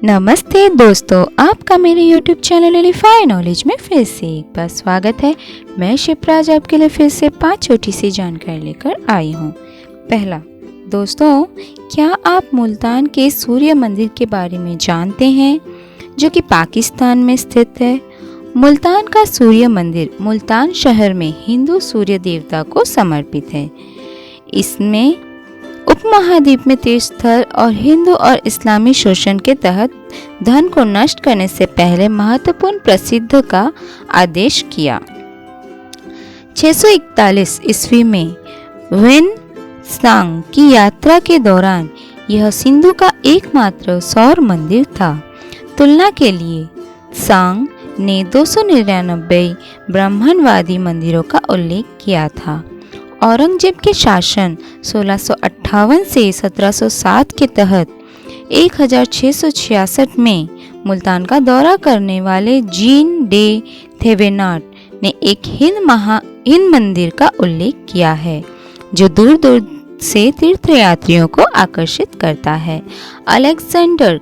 नमस्ते दोस्तों, आपका मेरे YouTube चैनल एलिफाई नॉलेज में फिर से एक बार स्वागत है। मैं शिप्राज आपके लिए फिर से 5 छोटी सी जानकारी लेकर आई हूँ। पहला, दोस्तों, क्या आप मुल्तान के सूर्य मंदिर के बारे में जानते हैं, जो कि पाकिस्तान में स्थित है। मुल्तान का सूर्य मंदिर मुल्तान शहर में हिंदू सूर्य देवता को समर्पित है। इसमें उपमहाद्वीप में तीर्थस्थल और हिंदू और इस्लामी शोषण के तहत धन को नष्ट करने से पहले महत्वपूर्ण प्रसिद्ध का आदेश किया। 641 ईस्वी में वेन सांग की यात्रा के दौरान यह सिंधु का एकमात्र सौर मंदिर था। तुलना के लिए सांग ने 299 ब्राह्मणवादी मंदिरों का उल्लेख किया था। औरंगजेब के शासन 1658 से 1707 के तहत 1666 में मुल्तान का दौरा करने वाले जीन डे थेवेनाट ने एक हिंद मंदिर का उल्लेख किया है, जो दूर दूर से तीर्थयात्रियों को आकर्षित करता है। अलेक्जेंडर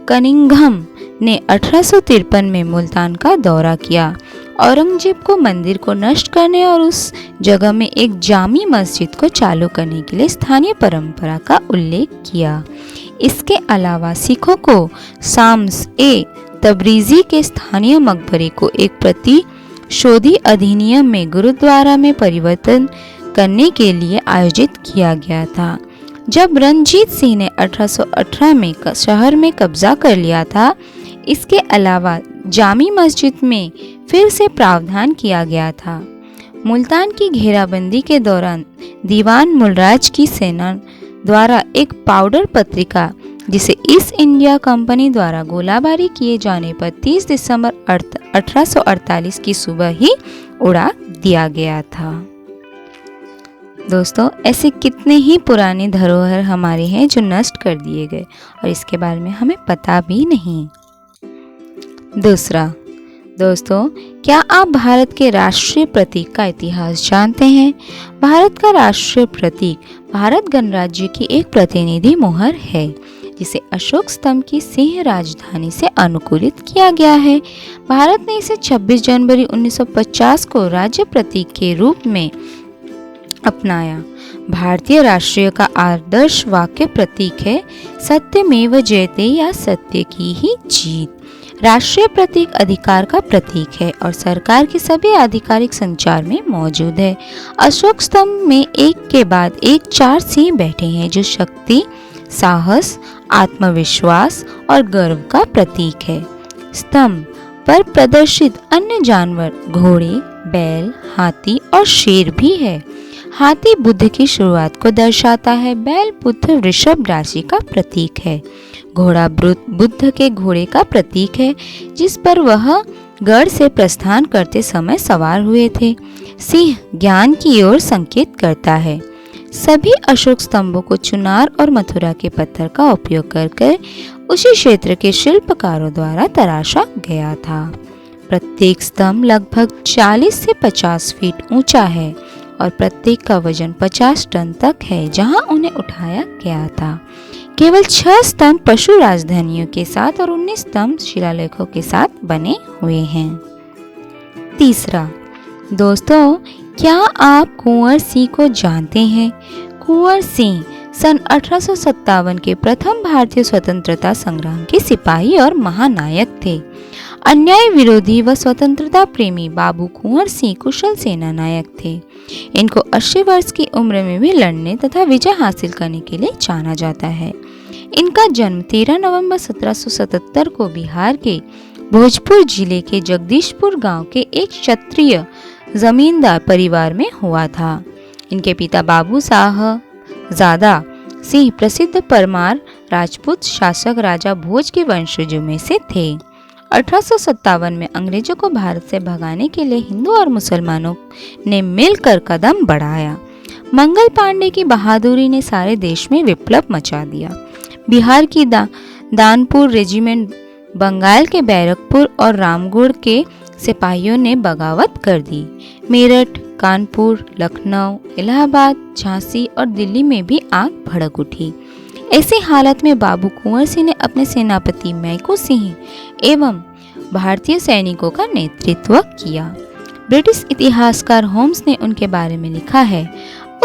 कनिंघम ने 1853 में मुल्तान का दौरा किया। औरंगजेब को मंदिर को नष्ट करने और उस जगह में एक जामी मस्जिद को चालू करने के लिए स्थानीय परंपरा का उल्लेख किया। इसके अलावा सिखों को शाम्स ए तबरीजी के स्थानीय मकबरे को एक प्रतिशोधी अधिनियम में गुरुद्वारा में परिवर्तन करने के लिए आयोजित किया गया था। जब रणजीत सिंह ने 1818 में शहर में कब्जा कर लिया था, इसके अलावा जामी मस्जिद में फिर से प्रावधान किया गया था। मुल्तान की घेराबंदी के दौरान दीवान मुलराज की सेना द्वारा एक पाउडर पत्रिका, जिसे ईस्ट इंडिया कंपनी द्वारा गोलाबारी किए जाने पर 30 दिसंबर 1848 की सुबह ही उड़ा दिया गया था। दोस्तों, ऐसे कितने ही पुराने धरोहर हमारे हैं जो नष्ट कर दिए गए और इसके बारे में हमें पता भी नहीं। दूसरा, दोस्तों, क्या आप भारत के राष्ट्रीय प्रतीक का इतिहास जानते हैं? भारत का राष्ट्रीय प्रतीक भारत गणराज्य की एक प्रतिनिधि मोहर है, जिसे अशोक स्तंभ की सिंह राजधानी से अनुकूलित किया गया है। भारत ने इसे 26 जनवरी 1950 को राज्य प्रतीक के रूप में अपनाया। भारतीय राष्ट्रीय का आदर्श वाक्य प्रतीक है सत्यमेव जयते, या सत्य की ही जीत। राष्ट्रीय प्रतीक अधिकार का प्रतीक है और सरकार के सभी आधिकारिक संचार में मौजूद है। अशोक स्तंभ में एक के बाद एक 4 सिंह बैठे हैं, जो शक्ति, साहस, आत्मविश्वास और गर्व का प्रतीक है। स्तंभ पर प्रदर्शित अन्य जानवर घोड़े, बैल, हाथी और शेर भी है। हाथी बुद्ध की शुरुआत को दर्शाता है। बैल बुद्ध वृषभ राशि का प्रतीक है। घोड़ा बुद्ध के घोड़े का प्रतीक है, जिस पर वह गढ़ से प्रस्थान करते समय सवार हुए थे। सिंह ज्ञान की ओर संकेत करता है। सभी अशोक स्तंभों को चुनार और मथुरा के पत्थर का उपयोग कर उसी क्षेत्र के शिल्पकारों द्वारा तराशा गया था। प्रत्येक स्तंभ लगभग 40 से 50 फीट ऊंचा है और प्रत्येक का वजन 50 टन तक है, जहां उन्हें उठाया गया था। केवल 6 स्तंभ पशु राजधानियों के साथ और 19 स्तंभ शिलालेखों के साथ बने हुए हैं। तीसरा, दोस्तों, क्या आप कुंवर सिंह को जानते हैं? कुंवर सिंह सन 1857 के प्रथम भारतीय स्वतंत्रता संग्राम के सिपाही और महानायक थे। अन्याय विरोधी व स्वतंत्रता प्रेमी बाबू कुंवर सिंह कुशल सेना नायक थे। इनको 80 वर्ष की उम्र में भी लड़ने तथा विजय हासिल करने के लिए जाना जाता है। इनका जन्म 13 नवंबर 1777 को बिहार के भोजपुर जिले के जगदीशपुर गांव के एक क्षत्रिय जमींदार परिवार में हुआ था। इनके पिता बाबू साहबजादा सिंह प्रसिद्ध परमार राजपूत शासक राजा भोज के वंशजों में से थे। 1857 में अंग्रेजों को भारत से भगाने के लिए हिंदू और मुसलमानों ने मिलकर कदम बढ़ाया। मंगल पांडे की बहादुरी ने सारे देश में विप्लव मचा दिया। बिहार की दानपुर रेजिमेंट, बंगाल के बैरकपुर और रामगढ़ के सिपाहियों ने बगावत कर दी। मेरठ, कानपुर, लखनऊ, इलाहाबाद, झांसी और दिल्ली में भी आग भड़क उठी। ऐसी हालत में बाबू कुंवर सिंह ने अपने सेनापति मैको सिंह एवं भारतीय सैनिकों का नेतृत्व किया। ब्रिटिश इतिहासकार होम्स ने उनके बारे में लिखा है,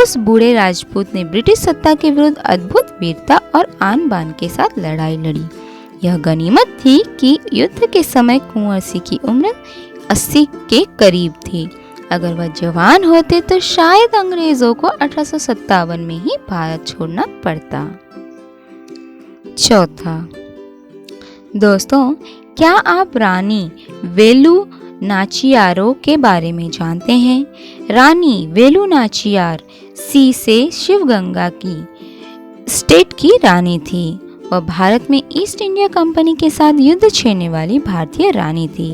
उस बूढ़े राजपूत ने ब्रिटिश सत्ता के विरुद्ध अद्भुत वीरता और आन बान के साथ लड़ाई लड़ी। यह गनीमत थी कि युद्ध के समय कुंवर सिंह की उम्र 80 के करीब थी। अगर वह जवान होते तो शायद अंग्रेजों को 1857 में ही भारत छोड़ना पड़ता। चौथा, दोस्तों, क्या आप रानी वेलु नाचियारों के बारे में जानते हैं? रानी वेलु नाचियार सी से शिवगंगा की स्टेट की रानी थी। वह भारत में ईस्ट इंडिया कंपनी के साथ युद्ध छेड़ने वाली भारतीय रानी थी।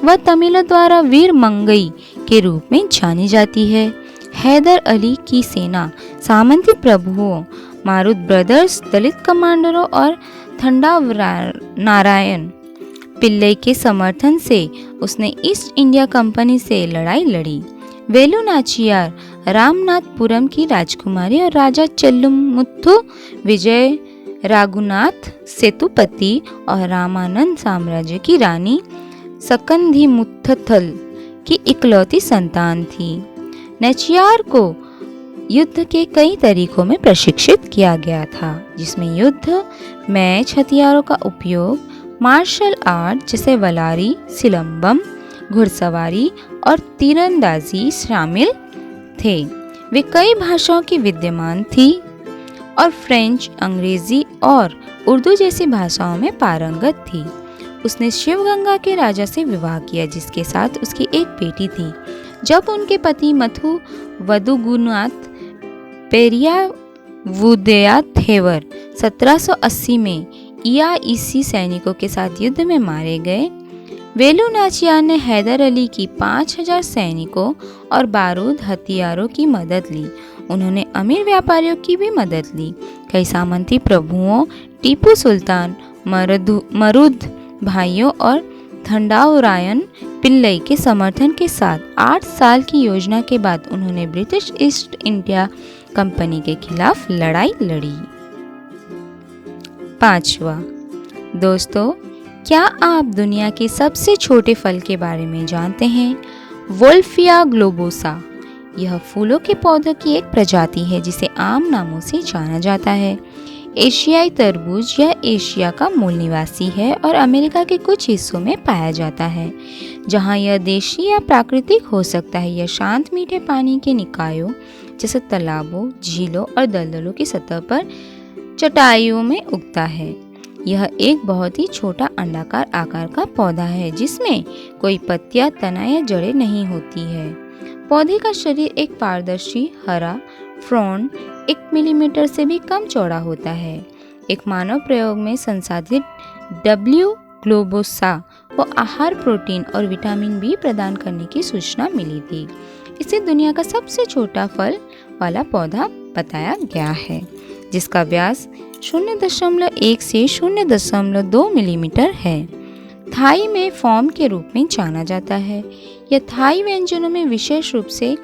वह तमिलों द्वारा वीर मंगई के रूप में जानी जाती है। हैदर अली की सेना सामंती प्रभुओं, मारुत ब्रदर्स, दलित कमांडरों और थंडा नारायण पिल्लई के समर्थन से उसने ईस्ट इंडिया कंपनी से लड़ाई लड़ी। वेलु नाचियार रामनाथपुरम की राजकुमारी और राजा चेल्लुमुथु विजय राघुनाथ सेतुपति और रामानंद साम्राज्य की रानी सकंधीमुत्थल की इकलौती संतान थी। नाचियार को युद्ध के कई तरीकों में प्रशिक्षित किया गया था, जिसमें युद्ध, मैच, हथियारों का उपयोग, मार्शल आर्ट जैसे वलारी, सिलंबम, घुड़सवारी और तीरंदाजी शामिल थे। वे कई भाषाओं की विद्यमान थी और फ्रेंच, अंग्रेजी और उर्दू जैसी भाषाओं में पारंगत थी। उसने शिवगंगा के राजा से विवाह किया, जिसके साथ उसकी एक बेटी थी। जब उनके पति मथु वदुगुनाथ पेरिया वुदेया थेवर 1780 में ईसी सैनिकों के साथ युद्ध में मारे गए, वेलु नाचियार ने हैदर अली की 5000 सैनिकों और बारूद हथियारों की मदद ली। उन्होंने अमीर व्यापारियों की भी मदद ली। कई सामंती प्रभुओं, टीपू सुल्तान, मरुद भाइयों और थंडावरायन पिल्लई के समर्थन के साथ 8 साल की योजना के बाद उन्होंने ब्रिटिश ईस्ट इंडिया कंपनी के खिलाफ लड़ाई लड़ी। पांचवा, दोस्तों, क्या आप दुनिया के सबसे छोटे फल के बारे में जानते हैं? Wolffia globosa. यह फूलों के पौधों की एक प्रजाति है जिसे आम नामों से जाना जाता है। एशियाई तरबूज यह एशिया का मूल निवासी है और अमेरिका के कुछ हिस्सों में पाया जाता है, जहां यह देशी या प्राकृतिक हो सकता है। यह शांत मीठे पानी के निकायों जैसे तालाबों, झीलों और दलदलों की सतह पर चटाइयों में उगता है। यह एक बहुत ही छोटा अंडाकार आकार का पौधा है जिसमें कोई पत्तियां, तना या जड़ें नहीं होती है। पौधे का शरीर एक पारदर्शी हरा फ्रॉन्ड 1 मिलीमीटर से भी कम चौड़ा होता है। एक मानव प्रयोग में संसाधित डब्ल्यू ग्लोबोसा को आहार, प्रोटीन और विटामिन बी प्रदान करने की सूचना मिली थी। इसे दुनिया का सबसे छोटा फल वाला पौधा बताया गया है, जिसका व्यास 0.1 से 0.2 मिलीमीटर है। थाई में फॉर्म के रूप में जाना जाता है। यह थाई व्यंजनों में विशेष रूप से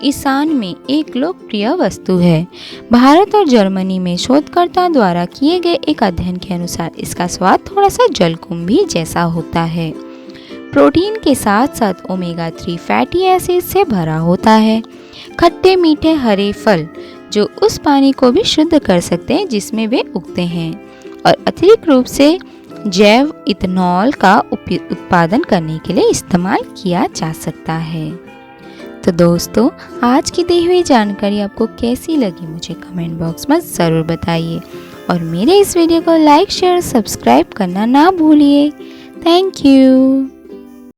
ईशान में एक लोकप्रिय वस्तु है। भारत और जर्मनी में शोधकर्ताओं द्वारा किए गए एक अध्ययन के अनुसार इसका स्वाद थोड़ा सा जलकुंभी जैसा होता है। प्रोटीन के साथ साथ ओमेगा 3 फैटी एसिड से भरा होता है। खट्टे मीठे हरे फल जो उस पानी को भी शुद्ध कर सकते हैं जिसमें वे उगते हैं, और अतिरिक्त रूप से जैव इथेनॉल का उत्पादन करने के लिए इस्तेमाल किया जा सकता है। तो दोस्तों, आज की दी हुई जानकारी आपको कैसी लगी मुझे कमेंट बॉक्स में ज़रूर बताइए, और मेरे इस वीडियो को लाइक, शेयर, सब्सक्राइब करना ना भूलिए। Thank you.